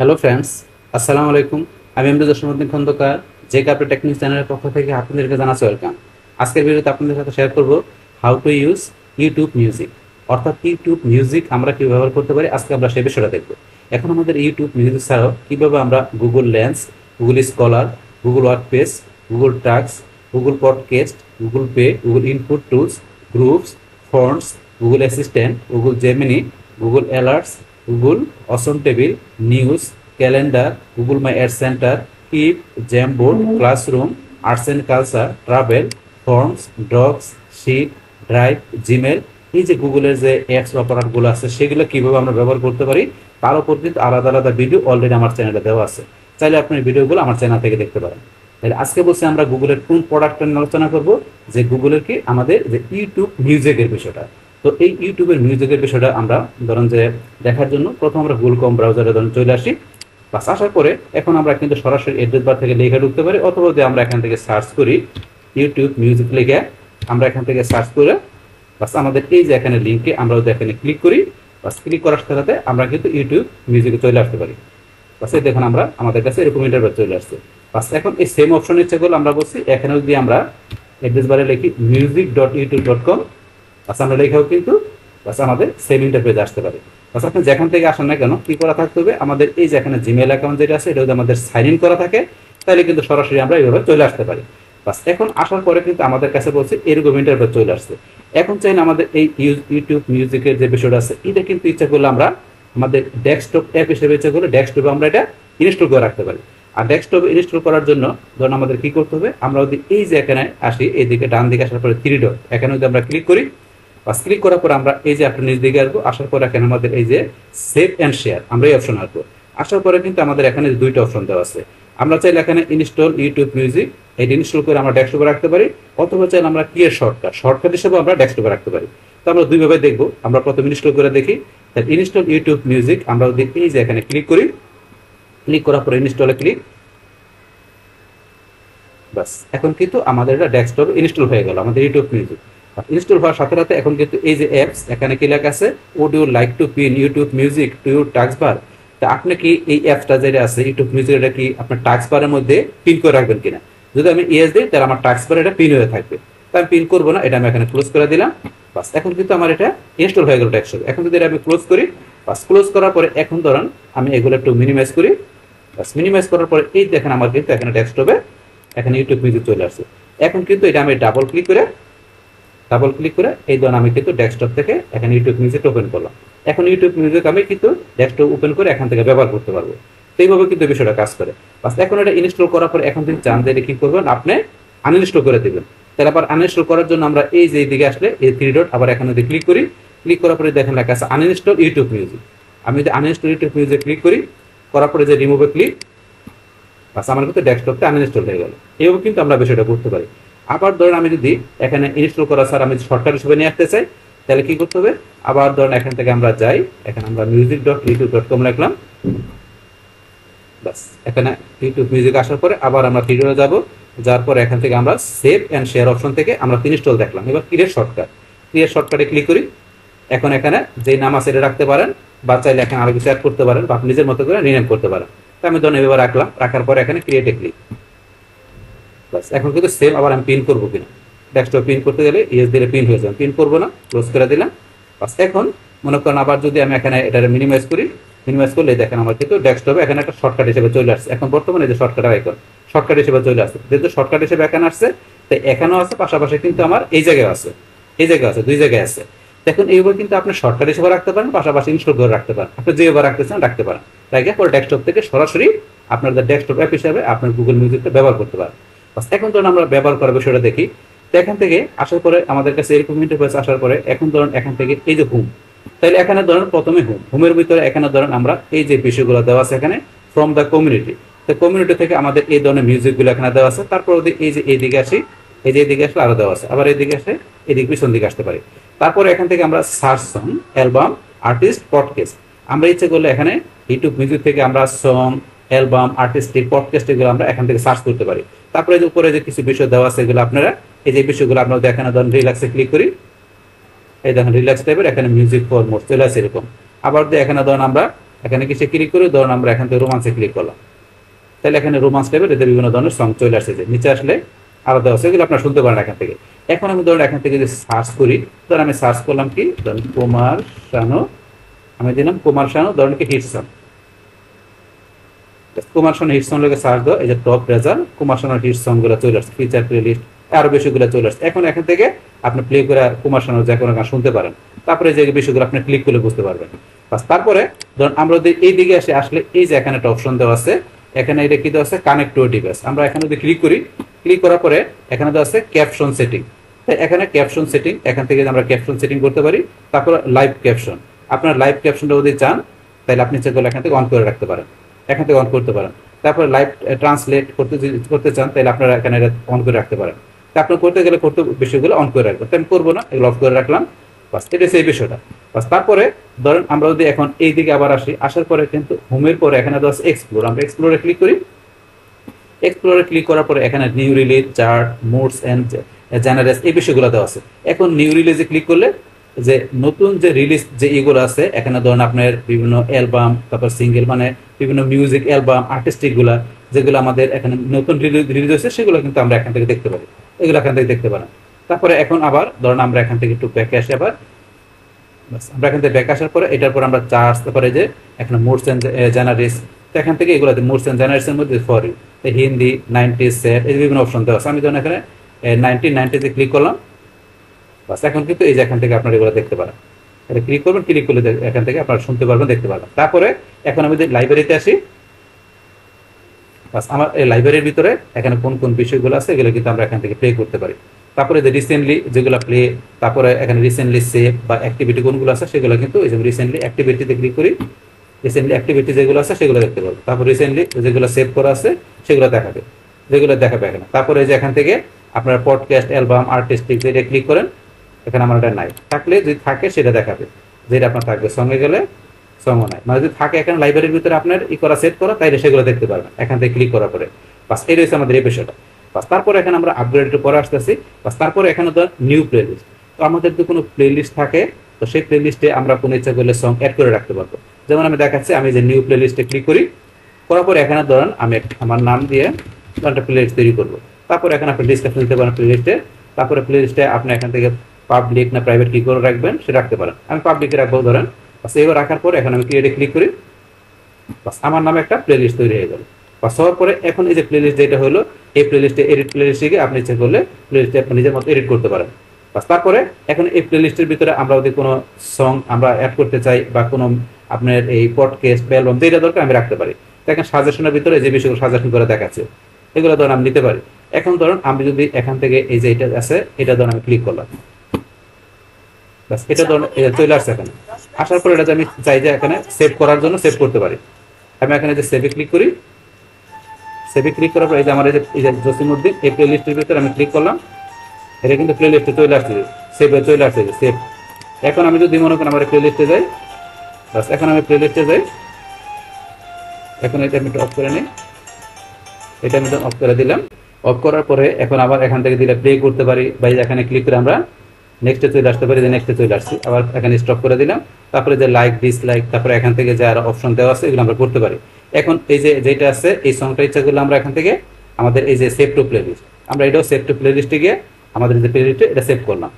Hello friends, আসসালামু আলাইকুম। আমি এমডি জসীমউদ্দিন খন্দকার, যে কাপড় টেকনিক চ্যানেলের পক্ষ থেকে আপনাদেরকে জানাচ্ছি ওয়েলকাম। আজকের ভিডিওতে আপনাদের সাথে শেয়ার করব how to use YouTube music, অর্থাৎ ইউটিউব মিউজিক আমরা কীভাবে ব্যবহার করতে পারি। আজকে আমরা সেই বিষয়টা দেখব। এখন আমাদের ইউটিউব মিউজিক ছাড়াও কীভাবে আমরা Google Lens, Google Scholar, Google Workspace, Google Tasks, Google Podcast, Google Pay, Google Input Tools, Groups, Fonts, Google Assistant, Google Gemini, Google Alerts, Google Awesome Table, News, Calendar, Google My Ad Center, Keep, Jamboard, Classroom, Arts and Culture, Travel, Forms, Docs, Sheet, Drive, Gmail, এই যে গুগলের যে apps অপারেটরগুলো আছে সেগুলো কীভাবে আমরা ব্যবহার করতে পারি তার উপর কিন্তু আলাদা আলাদা ভিডিও অলরেডি আমার চ্যানেলে দেওয়া আছে। চাইলে আপনি ভিডিওগুলো আমার চ্যানেল থেকে দেখতে পারেন। তাহলে আজকে বলছি আমরা গুগলের কোন প্রোডাক্টটা নিয়ে আলোচনা করব, যে গুগলের কি আমাদের যে ইউটিউব মিউজিকের বিষয়টা। তো এই ইউটিউবের মিউজিকের বিষয়টা আমরা ধরুন যে দেখার জন্য প্রথম আমরা গুগল ক্রোম ব্রাউজারে ধরুন চলে আসি। বাস আসার পরে এখন আমরা কিন্তু সরাসরি অ্যাড্রেস বার থেকে লেখা ঢুকতে পারি, অথবা যদি আমরা এখান থেকে সার্চ করি ইউটিউব মিউজিক লিখে, আমরা এখান থেকে সার্চ করে বাস আমাদের এই যে এখানে লিঙ্কে আমরা যদি এখানে ক্লিক করি, বাস ক্লিক করার সাথে সাথে আমরা কিন্তু ইউটিউব মিউজিকে চলে আসতে পারি। বাস এই দেখুন আমরা আমাদের কাছে এরকম ইন্টারভেট চলে আসছে। বাস এখন এই সেম অপশন ইচ্ছে করলে আমরা বলছি এখানে যদি আমরা অ্যাড্রেস বারে লিখি music.youtube.com, বাস আমরা লেখাও কিন্তু বাস আমাদের সেম ইন্টারফেস আসতে পারে। বাস আপনি যেখান থেকে আসেন না কেন কি করা থাকতে হবে, আমাদের এই যে এখানে জিমেল অ্যাকাউন্ট যেটা আছে এটা যদি আমাদের সাইন ইন করা থাকে তাহলে কিন্তু সরাসরি আমরা এইভাবে চলে আসতে পারি। বাস এখন আসার পরে কিন্তু আমাদের কাছে বলছে এরকম ইন্টারফেস চলে আসছে। এখন চাইলে আমাদের এই ইউটিউব মিউজিকের যে বিষয়টা আছে এটা কিন্তু ইচ্ছা করলে আমরা আমাদের ডেস্কটপ অ্যাপ হিসেবে ইচ্ছা করলে ডেস্কটপে আমরা এটা ইনস্টল করে রাখতে পারি। আর ডেস্কটপে ইনস্টল করার জন্য ধরুন আমাদের কি করতে হবে, আমরা যদি এই যে এখানে আসি এইদিকে ডান দিকে আসার পরে থ্রি ডট এখানে যদি আমরা ক্লিক করি, বাস ক্লিক করার পর আমরা এই যে আপনার নিচ দিকে আসবো, আসার পর এখানে আমাদের এই যে সেভ অ্যান্ড শেয়ার আমরা এই অপশন আসবো। আসার পরে কিন্তু আমাদের এখানে দুইটা অপশন দেওয়া আছে। আমরা চাইলে এখানে ইনস্টল ইউটিউব মিউজিক এটা ইনস্টল করে আমরা ডেস্কটপে রাখতে পারি, অথবা চাইলে আমরা ক্রিয়েট শর্টকাট হিসেবে আমরা ডেস্কটপে রাখতে পারি। তো আমরা দুইভাবে দেখবো। আমরা প্রথমে ইনস্টল করে দেখি। তাহলে ইনস্টল ইউটিউব মিউজিক আমরা যদি এই যে এখানে ক্লিক করি, ক্লিক করার পরে ইনস্টলে ক্লিক, বাস এখন কিন্তু আমাদের এটা ডেস্কটপে ইনস্টল হয়ে গেল আমাদের ইউটিউব মিউজিক। ইনস্টল হওয়ার সাথে সাথে এখন কিন্তু এই যে অ্যাপস এখানে কি লেখা আছে, would you like to pin YouTube music to your taskbar. তা আপনি কি এই অ্যাপসটা যেটা আছে ইউটিউব মিউজিক এটা কি আপনার টাস্ক বারের মধ্যে পিন করে রাখবেন কিনা। যদি আমি ইয়েস দিই তাহলে আমার টাস্ক বারে এটা পিন হয়ে থাকবে। তা আমি পিন করবো না, এটা আমি এখানে ক্লোজ করে দিলাম। বাস এখন কিন্তু আমার এটা ইনস্টল হয়ে গেল ডেস্কটপে। এখন যদি এটা আমি ক্লোজ করি, বাস ক্লোজ করার পরে এখন ধরুন আমি এগুলো একটু মিনিমাইজ করি। বাস মিনিমাইজ করার পরে এই দেখেন আমার কিন্তু এখানে ডেস্কটপে এখানে ইউটিউব মিউজিক চলে আসছে। এখন কিন্তু এটা আমি ডাবল ক্লিক করে এই ধরুন আমি কিন্তু ডেস্কটপ থেকে এখানে ইউটিউব মিউজিক ওপেন করলাম। এখন ইউটিউব মিউজিক আমি কিন্তু ডেস্কটপ ওপেন করে এখান থেকে ব্যবহার করতে পারবো। তো এইভাবে কিন্তু বিষয়টা কাজ করে। বাস এখন এটা ইনস্টল করার পর এখন যদি চান যে কি করবেন আপনি আনইনস্টল করে দেবেন। তাহলে আবার আনইনস্টল করার জন্য আমরা এই যে দিকে আসলে এই থ্রি ডট আবার এখানে যদি ক্লিক করি, ক্লিক করার পরে দেখেন লেখা আছে আনইনস্টল ইউটিউব মিউজিক। আমি যদি আনইনস্টল ইউটিউব মিউজিক ক্লিক করি, করার পরে যে রিমুভে ক্লিক, বাস আমার কিন্তু ডেস্কটপটা আনইনস্টল হয়ে গেল। এইভাবে কিন্তু আমরা বিষয়টা করতে পারি। আবার ধরেন আমি যদি এখানে ইনস্টল করা স্যার আমি শর্টকাট হিসেবে নিয়ে আসতে চাই তাহলে কি করতে হবে, আবার ধরেন এখান থেকে আমরা যাই, এখানে আমরা music.youtube.com লিখলাম। বাস এখানে ইউটিউব মিউজিক আসার পরে আবার আমরা ভিডিও যাব, যাওয়ার পরে এখান থেকে আমরা সেভ অ্যান্ড শেয়ার অপশন থেকে আমরা ইনস্টল দেখলাম। এবার ক্রিয়েট শর্টকাটে ক্লিক করি। এখন এখানে যেই নাম আছে এটা রাখতে পারেন, বা চাইলে এখানে আরো কিছু অ্যাড করতে পারেন, বা আপনি নিজের মতো করে রিনেম করতে পারেন। তো আমি ধরেন এবার রাখলাম, রাখার পরে এখানে ক্রিয়েটে ক্লিক। বাস এখন কিন্তু সেম আবার আমি পিন করবো কিনা, ডেস্কটপ পিন করতে গেলে ইয়েস দিলে পিন হয়ে যাবে, পিন করবো না, ক্লোজ করে দিলাম। বাস এখন মনে করেন আবার যদি আমি এখানে এটা মিনিমাইজ করি, মিনিমাইজ করলে দেখেন আমার কিন্তু ডেস্কটপে এখানে একটা শর্টকাট হিসেবে চলে আসছে। এখন বর্তমানে যে শর্টকাট হিসেবে চলে আসছে, যেহেতু শর্টকাট হিসেবে এখানে আসছে তাই এখানেও আছে, পাশাপাশি কিন্তু আমার এই জায়গায় আছে, দুই জায়গায় আছে। দেখুন এইভাবে কিন্তু আপনি শর্টকাট হিসেবে রাখতে পারেন, পাশাপাশি ইনস্টল করে রাখতে পারেন, আপনি যেভাবে রাখতে চান রাখতে পারেন। রাখে পরে ডেস্কটপ থেকে সরাসরি আপনার ডেস্কটপ অ্যাপ হিসেবে আপনার গুগল মিউজিকটা ব্যবহার করতে পারেন। এখন ধরুন আমরা ব্যবহার করার বিষয়টা দেখি। তো এখান থেকে আসার পরে আমাদের কাছে এরকম ইন্টারফেস আসার পরে এখন ধরুন এখান থেকে এই যে হোম, তাহলে এখানে ধরুন প্রথমে হোমের ভিতরে এখানে ধরুন আমরা এই যে বিষয়গুলো দেওয়া আছে এখানে ফ্রম দ্য কমিউনিটি, তো কমিউনিটি থেকে আমাদের এই ধরনের মিউজিকগুলো এখানে দেওয়া আছে। তারপর এই যে এইদিকে আসি, এই যে এইদিকে আসলে আরো দেওয়া আছে, আবার এইদিকে আসে এদিকে পিছন দিকে আসতে পারি। তারপরে এখান থেকে আমরা search song, album, artist, podcast, আমরা ইচ্ছে করলে এখানে ইউটিউব মিউজিক থেকে আমরা সং, অ্যালবাম, আর্টিস্টিক, পডকাস্ট এগুলো আমরা এখান থেকে সার্চ করতে পারি। তারপরে যে উপরে যে কিছু বিষয় দেওয়া আছে এগুলো আপনারা এই যে বিষয়গুলো আপনারা এখানে ধরুন রিল্যাক্সে ক্লিক করি, এই দেখেন রিল্যাক্স টাইপের এখানে মিউজিক ফর মোড চলে আসে এরকম। আবার এখানে ধরুন আমরা এখানে কিসে ক্লিক করে ধরুন আমরা এখান থেকে রোমান্সে ক্লিক করলাম, তাহলে এখানে রোমান্স টাইপের এদের বিভিন্ন ধরনের সং চলে আসছে, যে নিচে আসলে আলাদা আছে, এগুলো আপনারা শুনতে পারেন এখান থেকে। এখন আমি ধরুন এখান থেকে যদি সার্চ করি, ধরুন আমি সার্চ করলাম কি, ধরুন কুমার শানু, আমি দিলাম কুমার শানু, ধরুন কি hit song, Kumar Sanu hit song লোকে সার্চ দাও, এই যে টপ রেজাল্ট কুমার শানুর হিট সং গুলো চলে আসছে, ফিচার প্লেলিস্ট আরো বেশিগুলো চলে আসছে। এখন এখান থেকে আপনি প্লে করে কুমার শানুর যে কোনো গান শুনতে পারেন, তারপরে যে বিষয়গুলো আপনি ক্লিক করলে বুঝতে পারবেন। বাস তারপরে ধরুন আমরা যদি এই দিকে আসলে এই যে এখানে একটা অপশন দেওয়া আছে, এখানে এটা কি দেওয়া আছে, কানেক্ট টু ডিভাইস। আমরা এখানে যদি ক্লিক করি, ক্লিক করার পরে এখানে দেওয়া আছে ক্যাপশন সেটিং। তাই এখানে ক্যাপশন সেটিং, এখান থেকে আমরা ক্যাপশন সেটিং করতে পারি। তারপর লাইভ ক্যাপশন, আপনার লাইভ ক্যাপশনটা যদি চান তাহলে আপনি সেগুলো এখান থেকে অন করে রাখতে পারেন, এখান থেকে অন করতে পারেন। তারপর লাইভ ট্রান্সলেট করতে চান তাহলে আপনারা এখানে অন করে রাখতে পারেন। তা আপনি করতে গেলে বিষয়গুলো অন করে রাখবেন, আমি করবো না, এগুলো অফ করে রাখলাম। বাস এটা সেই বিষয়টা। বাস তারপরে ধরেন আমরা যদি এখন এই দিকে আবার আসি, আসার পরে কিন্তু হোমের পরে এখানে দেওয়া আছে এক্সপ্লোর, আমরা এক্সপ্লোরে ক্লিক করি। এক্সপ্লোরে ক্লিক করার পরে এখানে new release, chart, moods and genres এই বিষয়গুলো দেওয়া আছে। এখন নিউ রিলিজে ক্লিক করলে যে নতুন যে রিলিজ যে এগুলো আছে, এখানে ধরুন আপনার বিভিন্ন অ্যালবাম, তারপর সিঙ্গেল, মানে বিভিন্ন মিউজিক অ্যালবাম আর্টিস্টিক গুলা যেগুলো আমাদের এখানে নতুন রিলিজ হয়েছে, সেগুলো কিন্তু আমরা এখান থেকে দেখতে পারি, এগুলো এখান থেকে দেখতে পারেন। তারপরে এখন আবার ধরুন আমরা এখান থেকে একটু ব্যাকে আসি, আবার আমরা এখান থেকে ব্যাক আসার পরে এটার পর আমরা চার্জ, তারপরে যে এখানে মুডস এন্ড জেনারেস, এখান থেকে এগুলো মুডস এন্ড জেনারেসের মধ্যে for you Hindi 90s set, এই বিভিন্ন অপশন দেওয়া আছে। আমি ধরুন এখানে 1990 ক্লিক করলাম। বাস এখন কিন্তু এই যে এখান থেকে আপনারা এগুলো দেখতে পারেন, এটা ক্লিক করবেন, ক্লিক করলে এখান থেকে আপনারা শুনতে পারবেন, দেখতে পারবেন। তারপরে এখন আমি যদি লাইব্রেরিতে আসি, বাস আমার এই লাইব্রেরির ভিতরে এখানে কোন কোন বিষয়গুলো আছে এগুলো কিন্তু আমরা এখান থেকে প্লে করতে পারি। তারপরে যে রিসেন্টলি যেগুলো প্লে, তারপরে এখানে রিসেন্টলি সেভ বা অ্যাক্টিভিটি কোনগুলো আছে সেগুলো কিন্তু এই যে রিসেন্টলি অ্যাক্টিভিটিতে ক্লিক করি, রিসেন্টলি অ্যাক্টিভিটি যেগুলো আছে সেগুলো দেখতে পাবো। তারপর রিসেন্টলি যেগুলো সেভ করা আছে সেগুলো দেখাবে, যেগুলো দেখাবে এখানে। তারপরে যে এখান থেকে আপনার পডকাস্ট, অ্যালবাম, আর্টিস্টিক যেটা ক্লিক করেন, এখানে আমার এটা নাই, থাকলে যদি থাকে সেটা দেখাবে, যেটা আপনার থাকবে, সঙ্গে গেলে সঙ্গ নাই, মানে যদি থাকে এখানে লাইব্রেরির ভিতরে আপনার করা সেট করা, তাইলে সেগুলো দেখতে পারবেন এখান থেকে ক্লিক করার পরে। বাস এই রয়েছে আমাদের এই বিষয়টা। বাস তারপরে এখানে আমরা আপগ্রেড পরে আসতেছি। বাস তারপরে এখানে ধর নিউ প্লেলিস্ট, তো আমাদের যদি কোনো প্লেলিস্ট থাকে তো সেই প্লেলিস্টে আমরা কোনো ইচ্ছা করলে সং অ্যাড করে রাখতে পারবো। যেমন আমি দেখাচ্ছি, আমি যে নিউ প্লেলিস্টে ক্লিক করি, করার পরে এখানে ধরেন আমি আমার নাম দিয়ে একটা প্লেলিস্ট তৈরি করবো। তারপরে এখানে আপনি ডিসক্রিপশন দিতে পারেন প্লেলিস্টে। তারপরে প্লেলিস্টে আপনি এখান থেকে পাবলিক না প্রাইভেট কি করে রাখবেন সেটা রাখতে পারেন। আমি পাবলিকে রাখবো ধরেন। বাস এবার রাখার পরে এখন আমি ক্রিয়েটে ক্লিক করি, বাস আমার নামে একটা প্লেলিস্ট তৈরি হয়ে গেল। বাস হওয়ার পরে এখন এই যে প্লেলিস্ট যেটা হলো, এই প্লেলিস্টে এডিট প্লেলিস্টে গিয়ে আপনি ইচ্ছে করলে প্লেলিস্টে আপনি নিজের মতো এডিট করতে পারেন। বাস তারপরে এখন এই প্লেলিস্টের ভিতরে আমরা যদি কোনো সং আমরা অ্যাড করতে চাই বা কোনো আপনার এই পডকাস্ট বা অ্যালবাম যেটা দরকার আমি রাখতে পারি। দেখেন সাজেশনের ভিতরে যে বিষয়গুলো সাজেশন করে দেখাচ্ছে এগুলো ধরুন আমি নিতে পারি। এখন ধরুন আমি যদি এখান থেকে এই যে এটা আছে এটা ধরুন আমি ক্লিক করলাম, বাস এটা ধরুন চলে আসছে। এখানে আসার পরে এটা আমি চাই যে এখানে সেভ করার জন্য সেভ করতে পারি। আমি এখানে যে সেভে ক্লিক করি, সেভে ক্লিক করার পর এই যে আমার এই যে জসিমউদ্দিন এই প্লে লিস্টের ভিতরে আমি ক্লিক করলাম, এটা কিন্তু প্লে লিস্টে চলে আসছে, সেভে চলে আসছে সেভ। এখন আমি যদি মনে করেন আমার প্লে লিস্টে যাই, বাস এখন আমি প্লে লিস্টে যাই, এখন এটা আমি অফ করে নিই, এটা আমি অফ করে দিলাম। অফ করার পরে এখন আবার এখান থেকে দিলে প্লে করতে পারি, বা এখানে ক্লিক করে আমরা নেক্সটে চলে আসতে পারি, যে নেক্সটে চলে আসছি, আবার এখানে স্টপ করে দিলাম। তারপরে যে লাইক, ডিসলাইক, তারপরে এখান থেকে যে আরো অপশন দেওয়া আছে এগুলো আমরা করতে পারি। এখন এই যে যেটা আছে এই সংটা ইচ্ছা করলে আমরা এখান থেকে আমাদের এই যে সেভ টু প্লে লিস্ট, আমরা এটাও সেভ টু প্লে লিস্টে গিয়ে আমাদের যে প্লে লিস্টে এটা সেভ করলাম।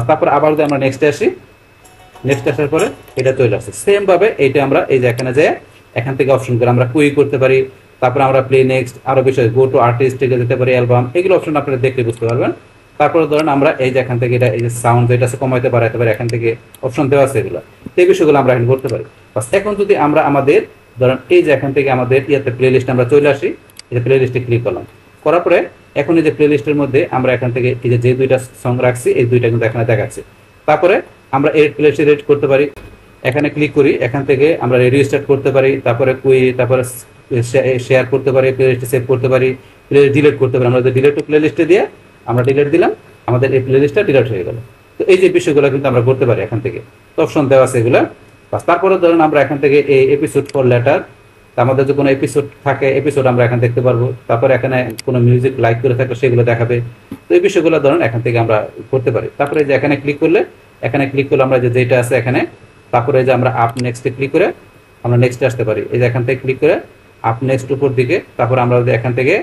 তারপর আবার যদি আমরা নেক্সটে আসি, নেক্সট আসার পরে এটা চলে আসছে সেম ভাবে। এইটা আমরা এই যে এখানে যে এখান থেকে অপশন করে আমরা কুই করতে পারি, তারপরে আমরা প্লে নেক্সট, আরো বিষয় গো টু আর্টিস্ট থেকে যেতে পারি, অ্যালবাম, এগুলো অপশন আপনারা দেখলে বুঝতে পারবেন। তারপরে ধরেন আমরা এই যে এখান থেকে এটা এই যে সাউন্ড যেটা আছে কমাইতে বাড়াইতে পারি, এখান থেকে অপশন দেওয়া আছে এগুলো, এই বিষয়গুলো আমরা এখন করতে পারি। বাস এখন যদি আমরা আমাদের ধরেন এই যে এখান থেকে আমাদের ইয়াতে প্লে লিস্ট আমরা চলে আসি, এই যে প্লে লিস্টে ক্লিক করলাম, করার পরে এখন এই যে প্লে লিস্টের মধ্যে আমরা এখান থেকে এই যে দুইটা সং রাখছি এই দুইটা কিন্তু এখানে দেখাচ্ছে। তারপরে আমরা এডিট প্লে লিস্টে এডিট করতে পারি, এখানে ক্লিক করি, এখান থেকে আমরা রেডিও স্টার্ট করতে পারি, তারপরে কুই, তারপরে শেয়ার করতে পারি, প্লে লিস্টে সেভ করতে পারি, প্লে ডিলিট করতে পারি। আমরা যদি ডিলিট টু প্লে লিস্টে দিয়ে আমরা ডিলিট দিলাম, আমাদের এই প্লে লিস্টটা ডিলিট হয়ে গেল। তো এই যে বিষয়গুলো কিন্তু আমরা করতে পারি এখান থেকে, তো অপশন দেওয়া আছে এগুলো। বাস তারপরে ধরেন আমরা এখান থেকে এই এপিসোড ফর লেটার, আমাদের যে কোনো এপিসোড থাকে এপিসোড আমরা এখানে দেখতে পারবো। তারপরে এখানে কোনো মিউজিক লাইক করে থাকলে সেগুলো দেখাবে। তো এই বিষয়গুলো ধরেন এখান থেকে আমরা করতে পারি। তারপরে যে এখানে ক্লিক করলে আমরা যেটা আছে এখানে, তারপরে যে আমরা আপ নেক্সটে ক্লিক করে আমরা নেক্সট আসতে পারি। এই যে এখান থেকে ক্লিক করে আপ নেক্সট উপর দিকে, তারপর আমরা যদি এখান থেকে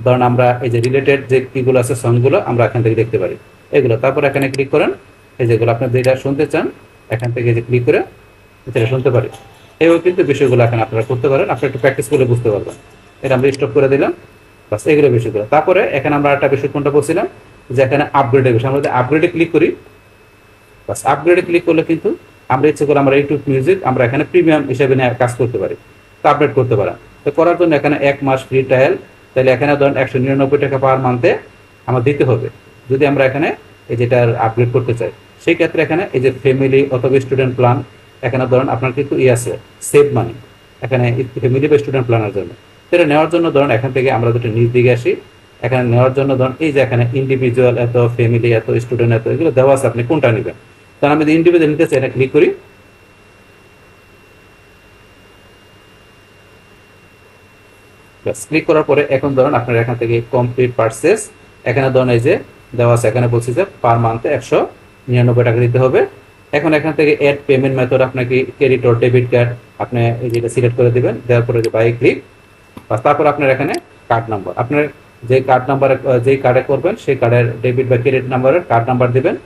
ধরুন আমরা এই যে রিলেটেড যে কিগুলো আছে সংগুলো আমরা এখান থেকে দেখতে পারি এগুলো, তারপর এখানে ক্লিক করেন, এই যেগুলো আপনি যেটা শুনতে চান এখান থেকে যে ক্লিক করে সেটা শুনতে পারি। এইভাবে কিন্তু বিষয়গুলো এখন আপনারা করতে পারেন, আপনারা একটু প্র্যাকটিস করে বুঝতে পারবেন। এটা আমরা স্টপ করে দিলাম, বাস এগুলো বিষয়গুলো। তারপরে এখানে আমরা একটা বিষয় কোনটা বলছিলাম যে এখানে আপগ্রেডের বিষয়, আমরা যদি আপগ্রেডে ক্লিক করি, বাস আপগ্রেডে ক্লিক করলে কিন্তু আমরা ইচ্ছে করে আমরা ইউটিউব মিউজিক আমরা এখানে প্রিমিয়াম হিসেবে নিয়ে কাজ করতে পারি, তো আপডেট করতে পারেন। তো করার জন্য এখানে 1 মাস ফ্রি ট্রায়াল, তাহলে এখানে ধরেন 199 টাকা পার মান্থে আমার দিতে হবে যদি আমরা এখানে এই যেটার আপগ্রেড করতে চাই। সেই ক্ষেত্রে এখানে এই যে ফ্যামিলি অথবা স্টুডেন্ট প্ল্যান, এখানে ধরেন আপনার কিন্তু আছে সেভ মানি এখানে ফ্যামিলি বা স্টুডেন্ট প্ল্যানের জন্য। সেটা নেওয়ার জন্য ধরুন এখান থেকে আমরা দুটো নিচ দিকে আসি, এখানে নেওয়ার জন্য ধরুন এই যে এখানে ইন্ডিভিজুয়াল এত, ফ্যামিলি এত, স্টুডেন্ট এত, এগুলো দেওয়া আছে, আপনি কোনটা নেবেন। তাহলে আমি যদি ইন্ডিভিজুয়াল নিতে চাই এটা ক্লিক করি, ক্লিক করার পরে এখন ধরুন আপনার এখান থেকে কমপ্লিট পারচেস, এখানে ধরুন এই যে দেওয়া আছে, এখানে বলছি যে পার মান্থে 199 টাকা দিতে হবে। এখন এখান থেকে অ্যাড পেমেন্ট মেথড আপনাকে ক্রেডিট অর ডেবিট কার্ড আপনি এই যেটা সিলেক্ট করে দিবেন, দেওয়ার পরে যে বাই ক্লিক, তারপর আপনার এখানে কার্ড নাম্বার, আপনার যে কার্ড নাম্বারে যেই কার্ডে করবেন সেই কার্ডের ডেবিট বা ক্রেডিট নাম্বারের কার্ড নাম্বার দিবেন।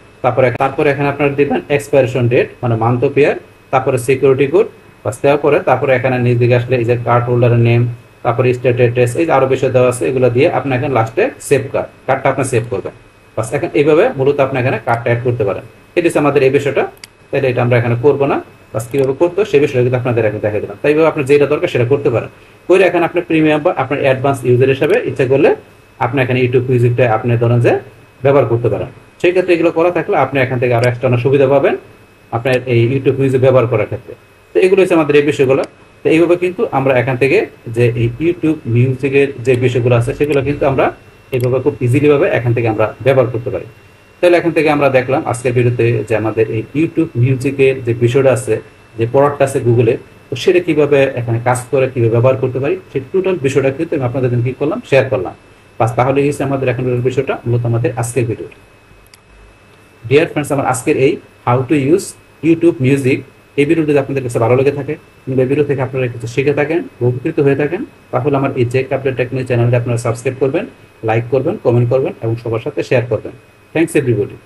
তারপরে এখানে আপনারা দিবেন এক্সপায়ারেশন ডেট মানে মান্থ অফ ইয়ার, তারপরে সিকিউরিটি কোড, বাস দেওয়ার পরে তারপরে এখানে নিচ দিকে আসলে এই যে কার্ড হোল্ডারের নেম, তারপরে স্টেট অ্যাড্রেস, এই আরো বিষয় দেওয়া আছে, এগুলো দিয়ে আপনি এখানে লাস্টে সেভ কার্ডটা আপনি সেভ করবেন। বাস এখন এইভাবে মূলত আপনি এখানে কার্ডটা অ্যাড করতে পারেন। এটা হচ্ছে আমাদের এই বিষয়টা, তাহলে এটা আমরা এখানে করবো না। বাস কীভাবে করতে হয় সেই বিষয়টা কিন্তু আপনাদের এখন দেখা দিলাম। তাই এইভাবে আপনার যেটা দরকার সেটা করতে পারেন। করে এখানে আপনি প্রিমিয়াম বা আপনার অ্যাডভান্স ইউজার হিসাবে ইচ্ছা করলে আপনি এখানে ইউটিউব মিউজিকটা আপনি ধরেন যে ব্যবহার করতে পারেন। সেই ক্ষেত্রে এগুলো করা থাকলে আপনি এখান থেকে আরো এক্সট্রা সুবিধা পাবেন আপনার এই ইউটিউব মিউজিক ব্যবহার করার ক্ষেত্রে। তো এগুলো হচ্ছে আমাদের এই বিষয়গুলো। তো এইভাবে কিন্তু আমরা এখান থেকে যে এই ইউটিউব মিউজিকের যে বিষয়গুলো আছে সেগুলো কিন্তু আমরা এইভাবে খুব ইজিলি ভাবে এখান থেকে আমরা ব্যবহার করতে পারি। তাহলে এখান থেকে আমরা দেখলাম আজকের ভিডিওতে যে আমাদের এই ইউটিউব মিউজিকের যে বিষয়টা আছে, যে প্রোডাক্ট আছে গুগলে, তো সেটা কিভাবে এখানে কাজ করে কিভাবে ব্যবহার করতে পারি সেই টোটাল বিষয়টা কিন্তু আমি আপনাদের জন্য কি করলাম, শেয়ার করলাম। বাস তাহলে এই আমাদের এখনকার বিষয়টা মূলত আমাদের আজকের ভিডিও। ডিয়ার ফ্রেন্ডস, আমার আজকের এই how to use YouTube music এই ভিডিওটি যদি আপনাদের কাছে ভালো লেগে থাকে, এই ভিডিও থেকে আপনারা কিছু শিখে থাকেন, উপকৃত হয়ে থাকেন, তাহলে আমার এই জেক আপডেট টেকনিক চ্যানেলটি আপনারা সাবস্ক্রাইব করবেন, লাইক করবেন, কমেন্ট করবেন এবং সবার সাথে শেয়ার করবেন। Thanks everybody.